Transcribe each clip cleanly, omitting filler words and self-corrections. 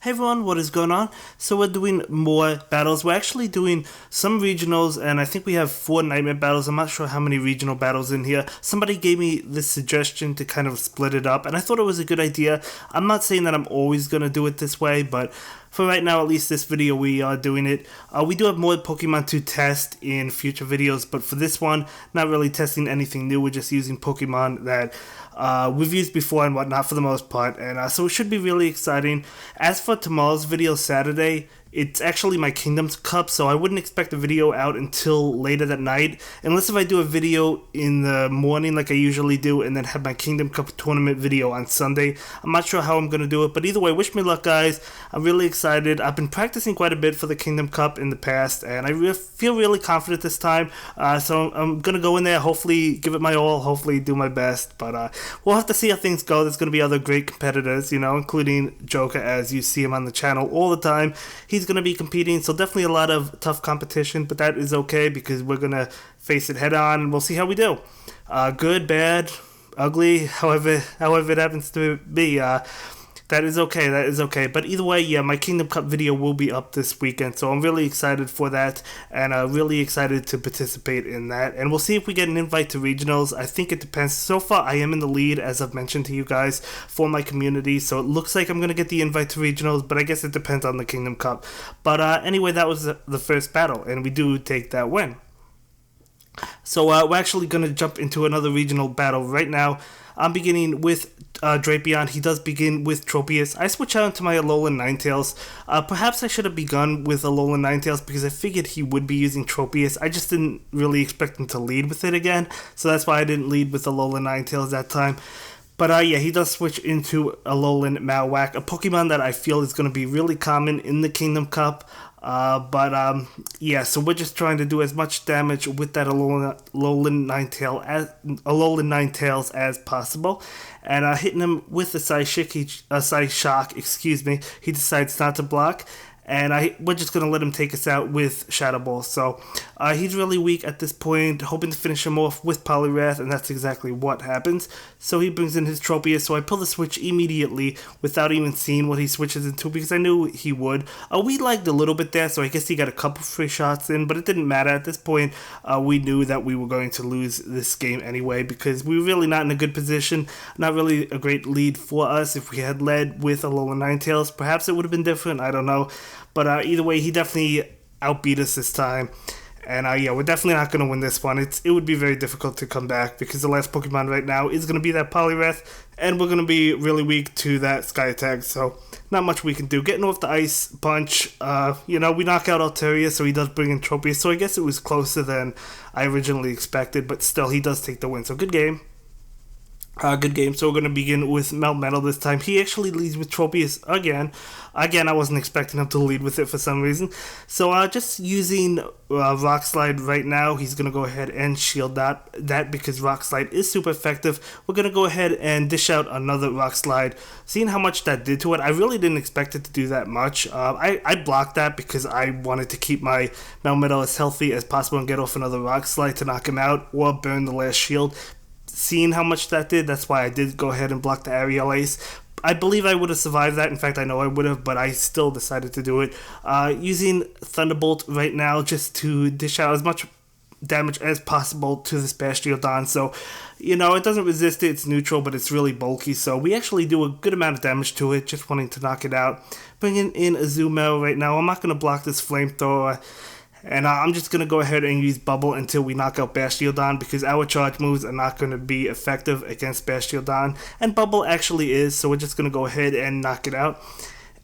Hey everyone, what is going on? So we're doing more battles. We're actually doing some regionals, and I think we have 4 nightmare battles. I'm not sure how many regional battles in here. Somebody gave me this suggestion to kind of split it up, and I thought it was a good idea. I'm not saying that I'm always going to do it this way, but for right now, at least this video, we are doing it. We do have more Pokemon to test in future videos, but for this one, not really testing anything new. We're just using Pokemon that we've used before and whatnot for the most part, and so it should be really exciting. As for tomorrow's video, Saturday, it's actually my Kingdoms Cup, so I wouldn't expect a video out until later that night, unless if I do a video in the morning like I usually do, and then have my Kingdom Cup tournament video on Sunday. I'm not sure how I'm going to do it, but either way, wish me luck, guys. I'm really excited. I've been practicing quite a bit for the Kingdom Cup in the past, and I feel really confident this time, so I'm going to go in there, hopefully give it my all, hopefully do my best, but we'll have to see how things go. There's going to be other great competitors, including Joker, as you see him on the channel all the time. He's going to be competing, so definitely a lot of tough competition, but that is okay because we're going to face it head on and we'll see how we do. Good, bad, ugly, however it happens to be. That is okay. But either way, yeah, my Kingdom Cup video will be up this weekend, so I'm really excited for that, and really excited to participate in that. And we'll see if we get an invite to regionals. I think it depends. So far, I am in the lead, as I've mentioned to you guys, for my community, so it looks like I'm going to get the invite to regionals, but I guess it depends on the Kingdom Cup. But anyway, that was the first battle, and we do take that win. So we're actually going to jump into another regional battle right now. I'm beginning with Drapion. He does begin with Tropius. I switch out into my Alolan Ninetales. Perhaps I should have begun with Alolan Ninetales because I figured he would be using Tropius. I just didn't really expect him to lead with it again, so that's why I didn't lead with Alolan Ninetales that time. But yeah, he does switch into Alolan Malwack, a Pokemon that I feel is going to be really common in the Kingdom Cup. Yeah, so we're just trying to do as much damage with that Alolan Ninetales as possible, and hitting him with a Psyshock, excuse me. He decides not to block, and we're just going to let him take us out with Shadow Ball. So he's really weak at this point, hoping to finish him off with Poliwrath, and that's exactly what happens. So he brings in his Tropius, so I pull the switch immediately without even seeing what he switches into because I knew he would. We lagged a little bit there, so I guess he got a couple free shots in, but it didn't matter. At this point, we knew that we were going to lose this game anyway because we were really not in a good position, not really a great lead for us. If we had led with Alolan Ninetales, perhaps it would have been different, I don't know. But either way, he definitely outbeat us this time. And yeah, we're definitely not going to win this one. It would be very difficult to come back because the last Pokemon right now is going to be that Poliwrath, and we're going to be really weak to that Sky Attack, so not much we can do. Getting off the Ice Punch, we knock out Altaria, so he does bring in Tropius, so I guess it was closer than I originally expected, but still, he does take the win, so good game. Good game. So we're going to begin with Melmetal this time. He actually leads with Tropius again. I wasn't expecting him to lead with it for some reason. So just using Rock Slide right now, he's going to go ahead and shield that because Rock Slide is super effective. We're going to go ahead and dish out another Rock Slide. Seeing how much that did to it, I really didn't expect it to do that much. I blocked that because I wanted to keep my Melmetal as healthy as possible and get off another Rock Slide to knock him out or burn the last shield. Seeing how much that did, that's why I did go ahead and block the Aerial Ace. I believe I would have survived that. In fact, I know I would have, but I still decided to do it. Using Thunderbolt right now just to dish out as much damage as possible to this Bastiodon. So, it doesn't resist it. It's neutral, but it's really bulky. So we actually do a good amount of damage to it, just wanting to knock it out. Bringing in Azumarill right now. I'm not going to block this Flamethrower. And I'm just going to go ahead and use Bubble until we knock out Bastiodon because our charge moves are not going to be effective against Bastiodon. And Bubble actually is, so we're just going to go ahead and knock it out.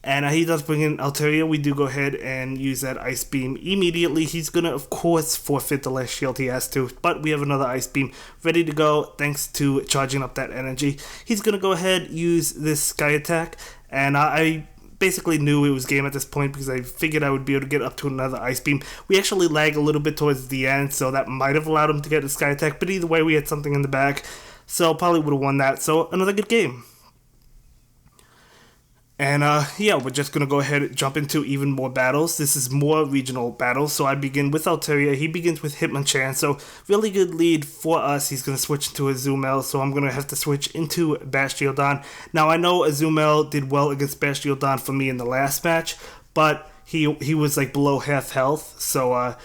And he does bring in Altaria. We do go ahead and use that Ice Beam immediately. He's going to, of course, forfeit the last shield he has to. But we have another Ice Beam ready to go thanks to charging up that energy. He's going to go ahead use this Sky Attack. And I basically knew it was game at this point because I figured I would be able to get up to another Ice Beam. We actually lag a little bit towards the end, so that might have allowed him to get a Sky Attack, but either way, we had something in the back, so probably would have won that. So another good game. And yeah, we're just gonna go ahead and jump into even more battles. This is more regional battles. So I begin with Altaria. He begins with Hitmonchan. So really good lead for us. He's gonna switch into Azumel. So I'm gonna have to switch into Bastiodon. Now I know Azumel did well against Bastiodon for me in the last match, but he was like below half health. So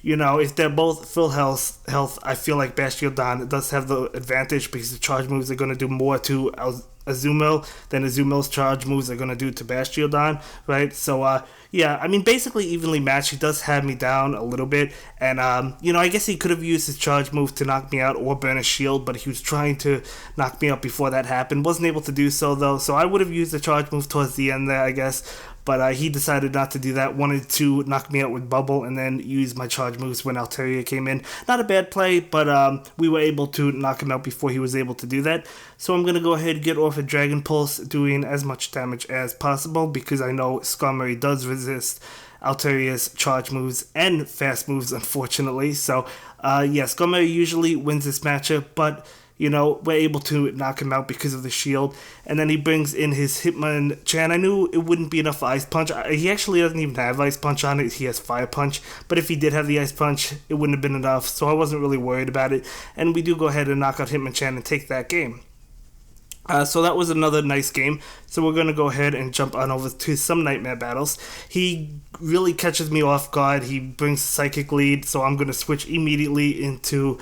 you know, if they're both full health, I feel like Bastiodon does have the advantage because the charge moves are going to do more to Azumel than Azumel's charge moves are going to do to Bastiodon, right? So, yeah, I mean, basically evenly matched. He does have me down a little bit, and, you know, I guess he could have used his charge move to knock me out or burn a shield, but he was trying to knock me out before that happened. Wasn't able to do so, though, so I would have used the charge move towards the end there, I guess. But he decided not to do that, wanted to knock me out with Bubble and then use my charge moves when Altaria came in. Not a bad play, but we were able to knock him out before he was able to do that. So I'm going to go ahead and get off a Dragon Pulse, doing as much damage as possible because I know Skarmory does resist Altaria's charge moves and fast moves, unfortunately. So, yeah, Skarmory usually wins this matchup, but you know, we're able to knock him out because of the shield. And then he brings in his Hitmonchan. I knew it wouldn't be enough Ice Punch. He actually doesn't even have Ice Punch on it. He has Fire Punch. But if he did have the Ice Punch, it wouldn't have been enough. So I wasn't really worried about it. And we do go ahead and knock out Hitmonchan and take that game. So that was another nice game. So we're going to go ahead and jump on over to some Nightmare battles. He really catches me off guard. He brings Psychic lead. So I'm going to switch immediately into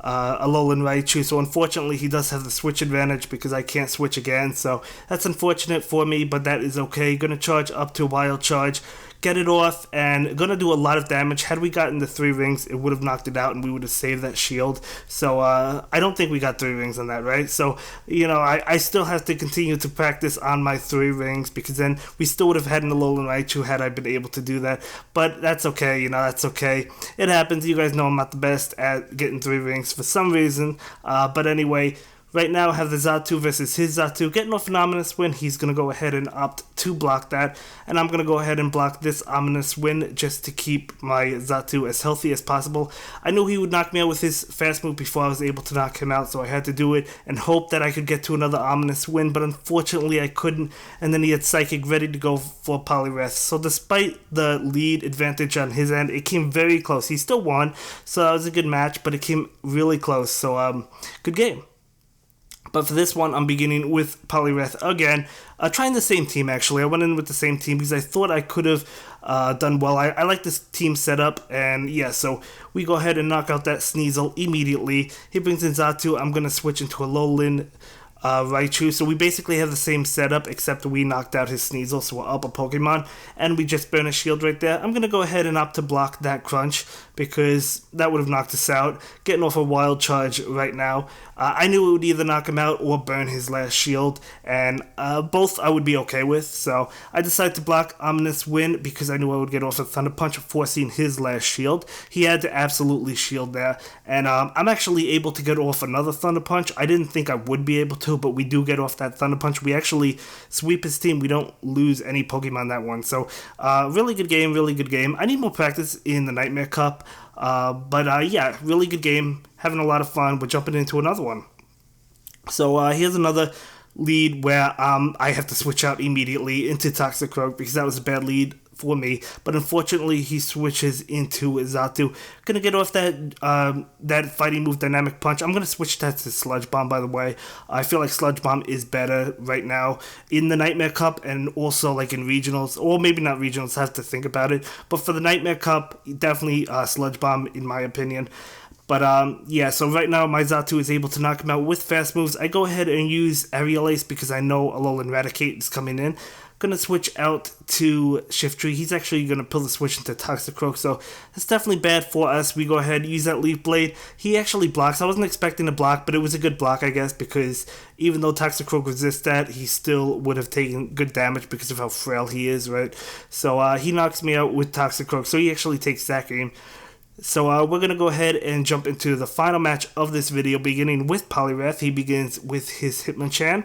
Alolan Raichu. So unfortunately he does have the switch advantage because I can't switch again, so that's unfortunate for me, but that is okay. Gonna charge up to Wild Charge, get it off, and gonna do a lot of damage. Had we gotten the 3 rings, it would have knocked it out and we would have saved that shield. So I don't think we got 3 rings on that, right? So, you know, I still have to continue to practice on my 3 rings because then we still would have had an Alolan Raichu had I been able to do that. But that's okay, you know, that's okay. It happens. You guys know I'm not the best at getting 3 rings for some reason. But anyway, right now I have the Xatu versus his Xatu. Getting off an Ominous Wind, he's going to go ahead and opt to block that. And I'm going to go ahead and block this Ominous Wind just to keep my Xatu as healthy as possible. I knew he would knock me out with his fast move before I was able to knock him out, so I had to do it and hope that I could get to another Ominous Wind, but unfortunately I couldn't. And then he had Psychic ready to go for Poliwrath. So despite the lead advantage on his end, it came very close. He still won, so that was a good match, but it came really close. So, good game. But for this one, I'm beginning with Poliwrath again. Trying the same team, actually. I went in with the same team because I thought I could have done well. I like this team setup, and yeah, so we go ahead and knock out that Sneasel immediately. He brings in Xatu. I'm going to switch into Alolan Raichu. So we basically have the same setup, except we knocked out his Sneasel, so we're up a Pokemon, and we just burn a shield right there. I'm going to go ahead and opt to block that Crunch, because that would have knocked us out. Getting off a Wild Charge right now. I knew it would either knock him out or burn his last shield, and both I would be okay with, so I decided to block Ominous Wind because I knew I would get off a Thunder Punch, forcing his last shield. He had to absolutely shield there, and I'm actually able to get off another Thunder Punch. I didn't think I would be able to, but we do get off that Thunder Punch. We actually sweep his team. We don't lose any Pokemon that one, so really good game, really good game. I need more practice in the Nightmare Cup. But yeah, really good game. Having a lot of fun. We're jumping into another one. So here's another lead where I have to switch out immediately into Toxicroak because that was a bad lead for me. But unfortunately, he switches into Xatu. Gonna get off that fighting move, Dynamic Punch. I'm gonna switch that to Sludge Bomb, by the way. I feel like Sludge Bomb is better right now in the Nightmare Cup and also like in regionals, or maybe not regionals. I have to think about it. But for the Nightmare Cup, definitely Sludge Bomb in my opinion. But yeah, so right now my Xatu is able to knock him out with fast moves. I go ahead and use Aerial Ace because I know Alolan Raticate is coming in. Gonna switch out to Shiftry. He's actually gonna pull the switch into Toxicroak, so that's definitely bad for us. We go ahead and use that Leaf Blade. He actually blocks. I wasn't expecting to block, but it was a good block, I guess, because even though Toxicroak resists that, he still would have taken good damage because of how frail he is, right? So he knocks me out with Toxicroak, so he actually takes that game. So we're going to go ahead and jump into the final match of this video, beginning with Poliwrath. He begins with his Hitmonchan,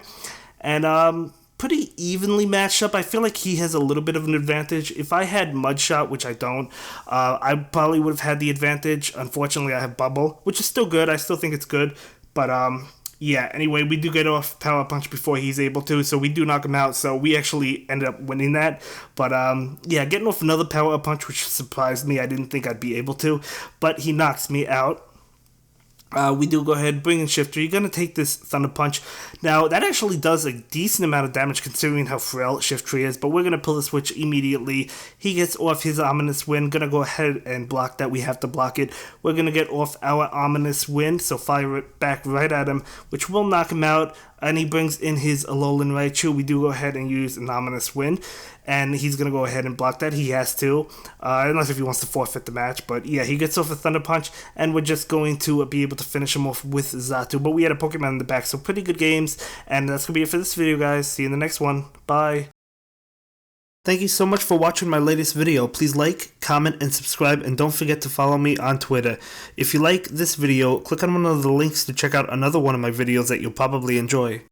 and pretty evenly matched up. I feel like he has a little bit of an advantage. If I had Mudshot, which I don't, I probably would have had the advantage. Unfortunately, I have Bubble, which is still good. I still think it's good, but yeah, anyway, we do get off Power Punch before he's able to, so we do knock him out, so we actually ended up winning that. But, yeah, getting off another Power Punch, which surprised me. I didn't think I'd be able to, but he knocks me out. We do go ahead, bring in Shifter. You're going to take this Thunder Punch. Now, that actually does a decent amount of damage considering how frail Shiftry is, but we're going to pull the switch immediately. He gets off his Ominous Wind. Going to go ahead and block that. We have to block it. We're going to get off our Ominous Wind, so fire it back right at him, which will knock him out. And he brings in his Alolan Raichu. We do go ahead and use an Ominous Wind, and he's going to go ahead and block that. He has to, unless if he wants to forfeit the match. But yeah, he gets off a Thunder Punch, and we're just going to be able to finish him off with Xatu. But we had a Pokemon in the back, so pretty good games. And that's going to be it for this video, guys. See you in the next one. Bye. Thank you so much for watching my latest video. Please like, comment, and subscribe, and don't forget to follow me on Twitter. If you like this video, click on one of the links to check out another one of my videos that you'll probably enjoy.